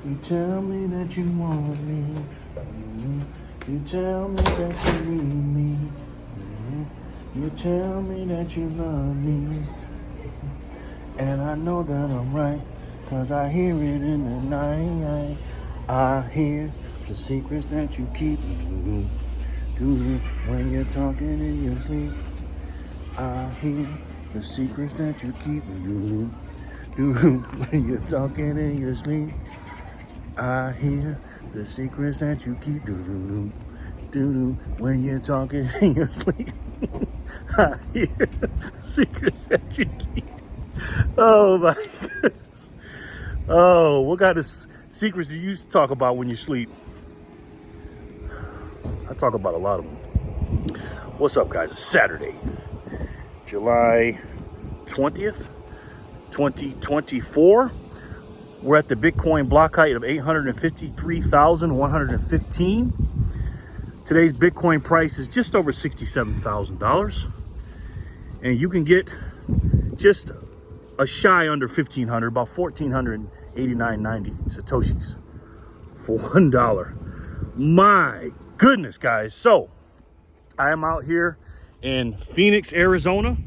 You tell me that you want me. You tell me that you need me. You tell me that you love me. And I know that I'm right, 'cause I hear it in the night. I hear the secrets that you keep when you're talking in your sleep. I hear the secrets that you keep when you're talking in your sleep. I hear the secrets that you keep when you're talking in your sleep. I hear the secrets that you keep. Oh my goodness. Oh, what kind of secrets do you talk about when you sleep? I talk about a lot of them. What's up, guys? It's Saturday, July 20th, 2024. We're at the Bitcoin block height of 853,115. Today's Bitcoin price is just over $67,000. And you can get just a shy under 1,500, about 1,489.90 Satoshis for $1. My goodness, guys. So I am out here in Phoenix, Arizona.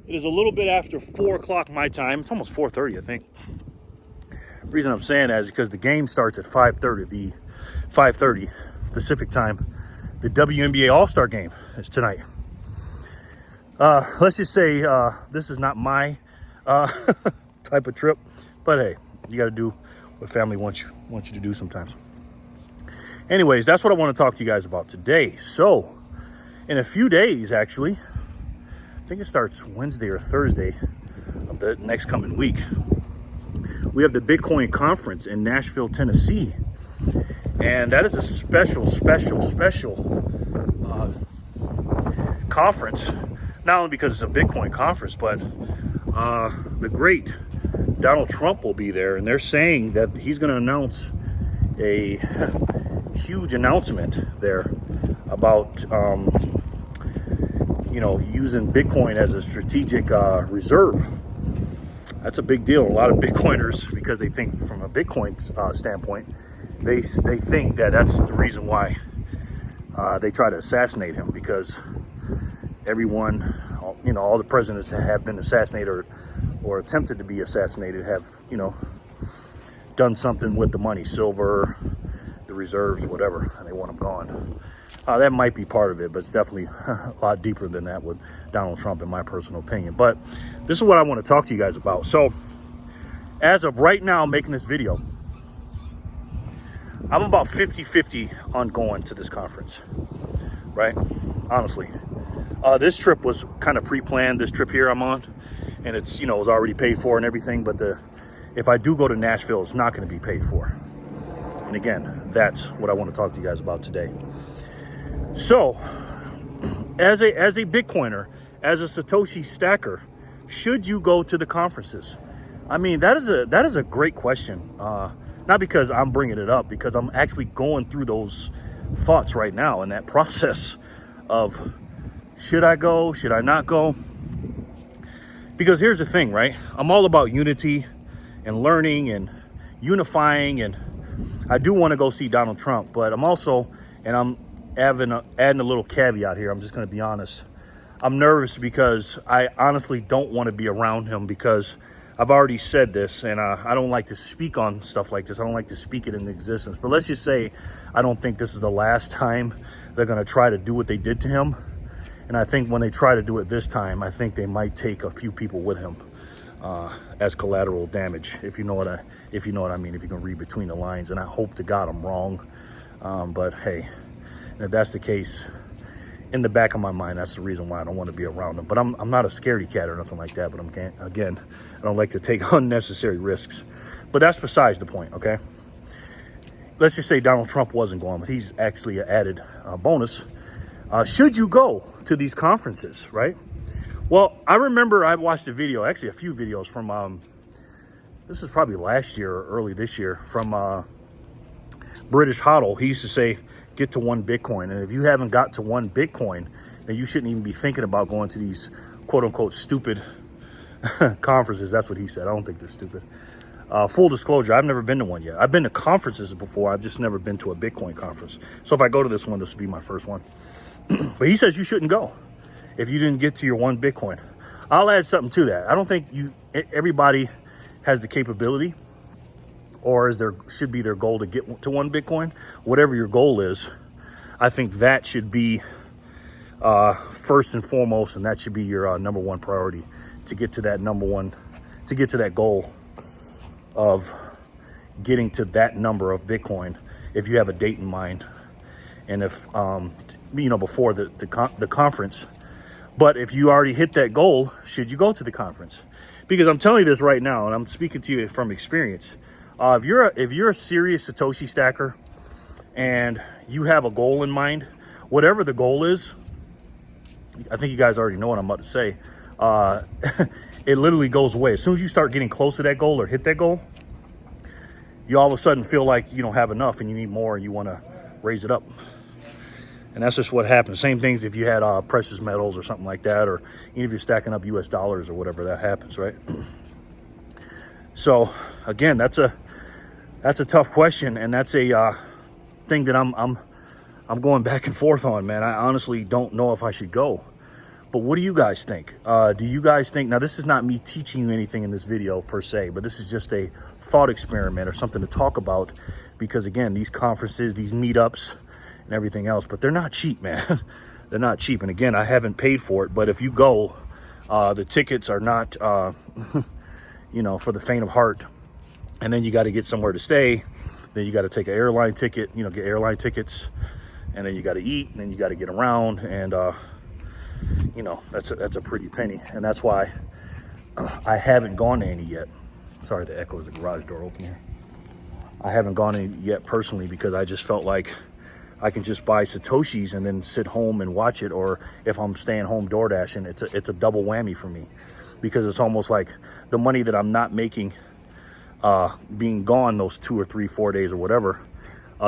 It is a little bit after 4 o'clock my time. It's almost 4:30, I think. The reason I'm saying that is because the game starts at 5:30 Pacific time. The WNBA All-Star game is tonight. Let's just say this is not my type of trip, but hey, you got to do what family wants you to do sometimes. Anyways, that's what I want to talk to you guys about today. So, in a few days, actually, I think it starts Wednesday or Thursday of the next coming week, we have the Bitcoin conference in Nashville, Tennessee. And that is a special conference. Not only because it's a Bitcoin conference, but the great Donald Trump will be there. And they're saying that he's going to announce a huge announcement there about, using Bitcoin as a strategic reserve. That's a big deal. A lot of Bitcoiners, because they think from a Bitcoin standpoint, they think that that's the reason why they try to assassinate him, because everyone, all the presidents that have been assassinated or attempted to be assassinated have, done something with the money, silver, the reserves, whatever, and they want them gone. That might be part of it, but it's definitely a lot deeper than that with Donald Trump, in my personal opinion. But this is what I want to talk to you guys about. So, as of right now, making this video, I'm about 50-50 on going to this conference, right? Honestly. This trip was kind of pre-planned, this trip here I'm on, and it's, it was already paid for and everything, but if I do go to Nashville, it's not going to be paid for. And again, that's what I want to talk to you guys about today. So, as a Bitcoiner, as a Satoshi stacker, should you go to the conferences? I mean, that is a great question. Not because I'm bringing it up, because I'm actually going through those thoughts right now in that process of, should I go? Should I not go? Because here's the thing, right? I'm all about unity and learning and unifying, and I do want to go see Donald Trump, but I'm also, and I'm adding a little caveat here, I'm just going to be honest. I'm nervous because I honestly don't want to be around him, because I've already said this, and I don't like to speak on stuff like this. I don't like to speak it into existence. But let's just say I don't think this is the last time they're going to try to do what they did to him. And I think when they try to do it this time, I think they might take a few people with him as collateral damage, if you know what I mean, if you can read between the lines. And I hope to God I'm wrong. But hey, if that's the case, in the back of my mind, that's the reason why I don't want to be around him. But I'm not a scaredy cat or nothing like that. But again, I don't like to take unnecessary risks. But that's besides the point, okay? Let's just say Donald Trump wasn't going, but he's actually an added bonus. Should you go to these conferences, right? Well, I remember I watched a video, actually a few videos from, this is probably last year or early this year, from British HODL. He used to say, get to 1 Bitcoin. And if you haven't got to 1 Bitcoin, then you shouldn't even be thinking about going to these quote unquote stupid conferences. That's what he said. I don't think they're stupid. Full disclosure, I've never been to one yet. I've been to conferences before. I've just never been to a Bitcoin conference. So if I go to this one, this will be my first one. But he says you shouldn't go if you didn't get to your one Bitcoin. I'll add something to that. I don't think everybody has the capability, or should be their goal to get to one Bitcoin. Whatever your goal is, I think that should be first and foremost, and that should be your number one priority, to get to that goal of getting to that number of Bitcoin, if you have a date in mind, and if before the conference. But if you already hit that goal, should you go to the conference? Because I'm telling you this right now, and I'm speaking to you from experience. If you're a serious Satoshi stacker and you have a goal in mind, whatever the goal is, I think you guys already know what I'm about to say. It literally goes away. As soon as you start getting close to that goal or hit that goal, you all of a sudden feel like you don't have enough and you need more and you want to raise it up. And that's just what happens. Same things if you had precious metals or something like that, or even if you're stacking up US dollars or whatever, that happens, right? So again, that's a tough question, and that's a thing that I'm going back and forth on, man. I honestly don't know if I should go. But what do you guys think? Do you guys think, now this is not me teaching you anything in this video per se, but this is just a thought experiment or something to talk about, because again, these conferences, these meetups and everything else, but they're not cheap, man. They're not cheap. And again, I haven't paid for it, but if you go, the tickets are not, for the faint of heart. And then you got to get somewhere to stay. Then you got to take an airline ticket, get airline tickets, and then you got to eat, and then you got to get around, and that's a pretty penny. And that's why I haven't gone to any yet. Sorry, the echo is the garage door open here. I haven't gone any yet personally, because I just felt like I can just buy Satoshis and then sit home and watch it. Or if I'm staying home DoorDashing, it's a double whammy for me, because it's almost like the money that I'm not making being gone those 2 or 3, 4 days or whatever,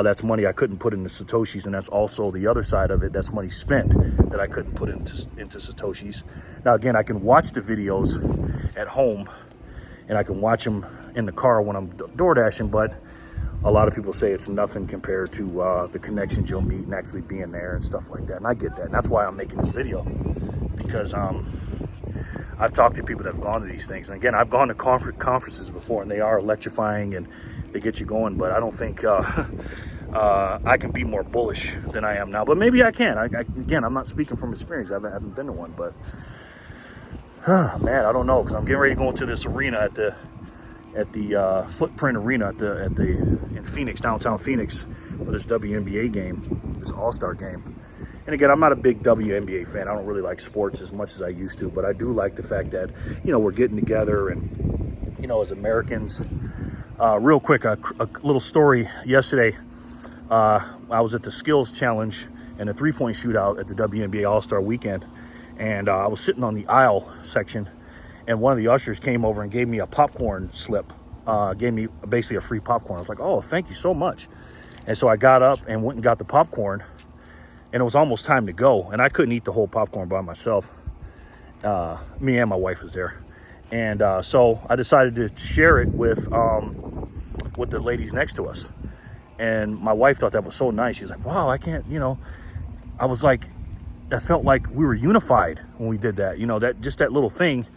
that's money I couldn't put into Satoshis. And that's also the other side of it. That's money spent that I couldn't put into Satoshis. Now, again, I can watch the videos at home and I can watch them in the car when I'm DoorDashing, but a lot of people say it's nothing compared to the connections you'll meet and actually being there and stuff like that. And I get that. And that's why I'm making this video, because I've talked to people that have gone to these things. And again, I've gone to conferences before, and they are electrifying and they get you going. But I don't think I can be more bullish than I am now. But maybe I can. Again, I'm not speaking from experience. I haven't been to one. But, man, I don't know. Because I'm getting ready to go into this arena at the Footprint Arena in Phoenix, downtown Phoenix, for this WNBA game, this All-Star game. And again, I'm not a big WNBA fan. I don't really like sports as much as I used to, but I do like the fact that, we're getting together and, as Americans. Real quick, a little story. Yesterday, I was at the skills challenge and a three-point shootout at the WNBA All-Star weekend. And I was sitting on the aisle section, and one of the ushers came over and gave me a popcorn slip, gave me basically a free popcorn. I was like, oh, thank you so much. And so I got up and went and got the popcorn, and it was almost time to go. And I couldn't eat the whole popcorn by myself. Me and my wife was there. And so I decided to share it with the ladies next to us. And my wife thought that was so nice. She's like, wow, I can't, I was like, I felt like we were unified when we did that, that little thing.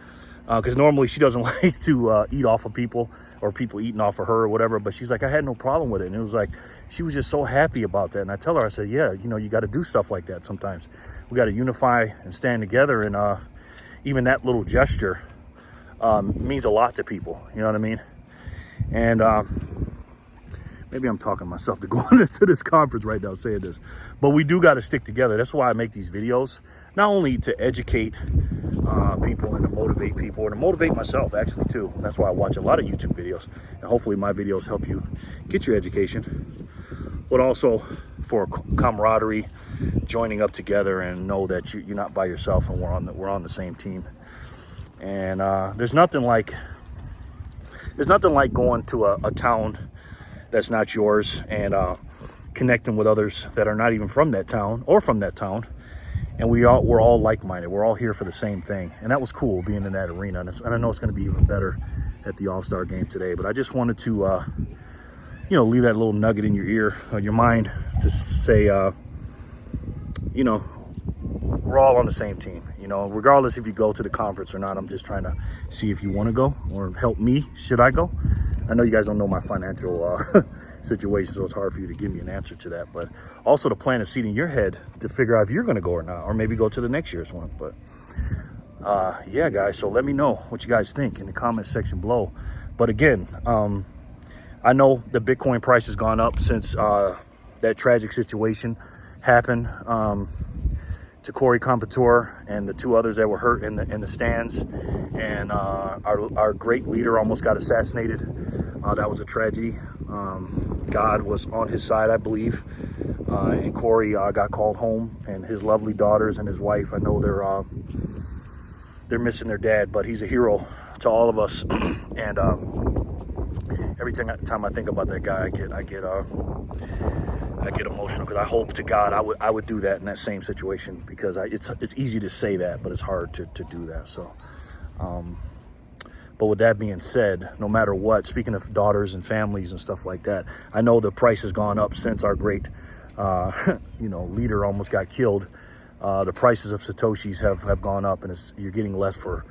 Because normally she doesn't like to eat off of people or people eating off of her or whatever. But she's like, I had no problem with it. And it was like, she was just so happy about that. And I tell her, I said, yeah, you got to do stuff like that sometimes. We got to unify and stand together. And even that little gesture means a lot to people. You know what I mean? And maybe I'm talking myself to go into this conference right now saying this. But we do got to stick together. That's why I make these videos. Not only to educate people and to motivate people, and to motivate myself actually too. That's why I watch a lot of YouTube videos, and hopefully my videos help you get your education, but also for camaraderie, joining up together and know that you're not by yourself, and we're on the same team. And there's nothing like going to a town that's not yours and connecting with others that are not even from that town or from that town. And we're all like-minded. We're all here for the same thing. And that was cool, being in that arena. And I know it's going to be even better at the All-Star game today. But I just wanted to, you know, leave that little nugget in your ear, your mind, to say, you know, we're all on the same team. You know, regardless if you go to the conference or not, I'm just trying to see if you want to go or help me. Should I go? I know you guys don't know my financial situation, so it's hard for you to give me an answer to that. But also to plant a seed in your head to figure out if you're going to go or not, or maybe go to the next year's one. But yeah, guys, so let me know what you guys think in the comment section below. But again, I know the Bitcoin price has gone up since that tragic situation happened to Corey Compouture and the two others that were hurt in the stands. And our great leader almost got assassinated. That was a tragedy. God was on his side, I believe. And Corey got called home, and his lovely daughters and his wife, I know they're missing their dad, but he's a hero to all of us. And every time I think about that guy, I get emotional, because I hope to God I would do that in that same situation, because it's easy to say that, but it's hard to do that. So but with that being said, no matter what, speaking of daughters and families and stuff like that, I know the price has gone up since our great you know, leader almost got killed. The prices of Satoshis have gone up, and you're getting less for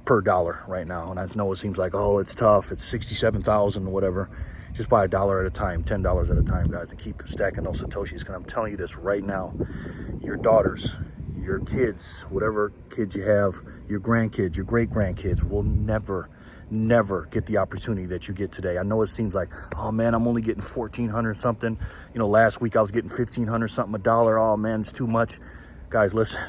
per dollar right now. And I know it seems like, oh, it's tough, it's 67,000 or whatever. Just buy $1 at a time, $10 at a time, guys, and keep stacking those Satoshis. Because I'm telling you this right now, your daughters, your kids, whatever kids you have, your grandkids, your great grandkids will never get the opportunity that you get today. I know it seems like, oh man, I'm only getting 1,400 something. You know, last week I was getting 1,500 something $1. Oh man, it's too much. Guys, listen,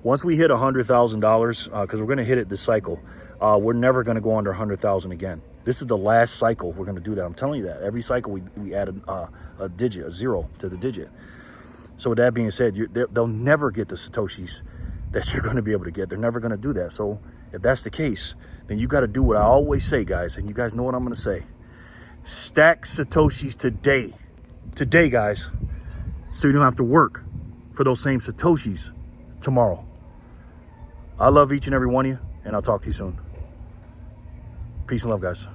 once we hit $100,000, because we're going to hit it this cycle, we're never going to go under 100,000 again. This is the last cycle we're going to do that. I'm telling you that. Every cycle we add a digit, a zero to the digit. So with that being said, they'll never get the Satoshis that you're going to be able to get. They're never going to do that. So if that's the case, then you got to do what I always say, guys. And you guys know what I'm going to say. Stack Satoshis today. Today, guys. So you don't have to work for those same Satoshis tomorrow. I love each and every one of you, and I'll talk to you soon. Peace and love, guys.